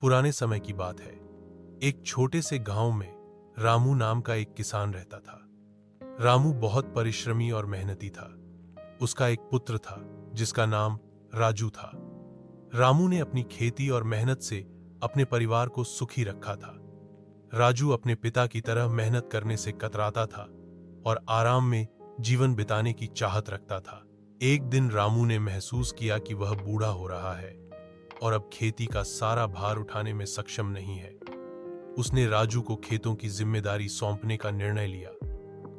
पुराने समय की बात है। एक छोटे से गांव में रामू नाम का एक किसान रहता था। रामू बहुत परिश्रमी और मेहनती था। उसका एक पुत्र था जिसका नाम राजू था। रामू ने अपनी खेती और मेहनत से अपने परिवार को सुखी रखा था। राजू अपने पिता की तरह मेहनत करने से कतराता था और आराम में जीवन बिताने की चाहत रखता था। एक दिन रामू ने महसूस किया कि वह बूढ़ा हो रहा है और अब खेती का सारा भार उठाने में सक्षम नहीं है। उसने राजू को खेतों की जिम्मेदारी सौंपने का निर्णय लिया,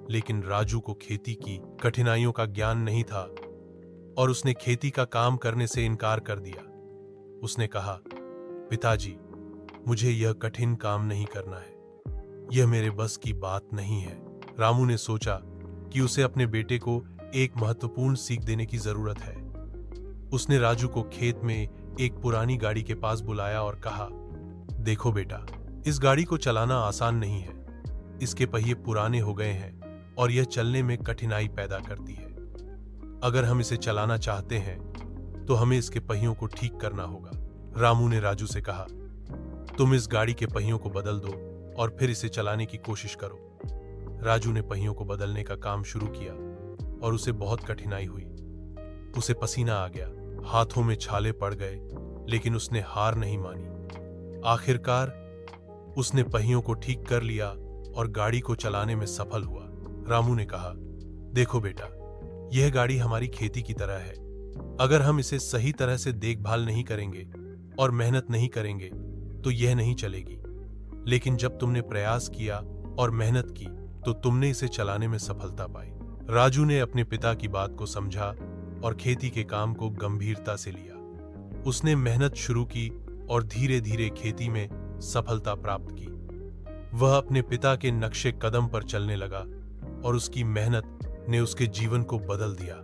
लेकिन राजू को खेती की कठिनाइयों का ज्ञान नहीं था और उसने खेती का काम करने से इनकार कर दिया। उसने कहा, पिताजी, मुझे यह कठिन काम नहीं करना है, यह मेरे बस की बात नहीं है। रामू ने सोचा कि उसे अपने बेटे को एक महत्वपूर्ण सीख देने की जरूरत है। उसने राजू को खेत में एक पुरानी गाड़ी के पास बुलाया और कहा, देखो बेटा, इस गाड़ी को चलाना आसान नहीं है। इसके पहिए पुराने हो गए हैं और यह चलने में कठिनाई पैदा करती है। अगर हम इसे चलाना चाहते हैं तो हमें इसके पहियों को ठीक करना होगा। रामू ने राजू से कहा, तुम इस गाड़ी के पहियों को बदल दो और फिर इसे चलाने की कोशिश करो। राजू ने पहियों को बदलने का काम शुरू किया और उसे बहुत कठिनाई हुई। उसे पसीना आ गया, हाथों में छाले पड़ गए, लेकिन उसने हार नहीं मानी। आखिरकार उसने पहियों को ठीक कर लिया और गाड़ी को चलाने में सफल हुआ। रामू ने कहा, देखो बेटा, यह गाड़ी हमारी खेती की तरह है। अगर हम इसे सही तरह से देखभाल नहीं करेंगे और मेहनत नहीं करेंगे तो यह नहीं चलेगी। लेकिन जब तुमने प्रयास किया और मेहनत की तो तुमने इसे चलाने में सफलता पाई। राजू ने अपने पिता की बात को समझा और खेती के काम को गंभीरता से लिया। उसने मेहनत शुरू की और धीरे धीरे खेती में सफलता प्राप्त की। वह अपने पिता के नक्शे कदम पर चलने लगा और उसकी मेहनत ने उसके जीवन को बदल दिया।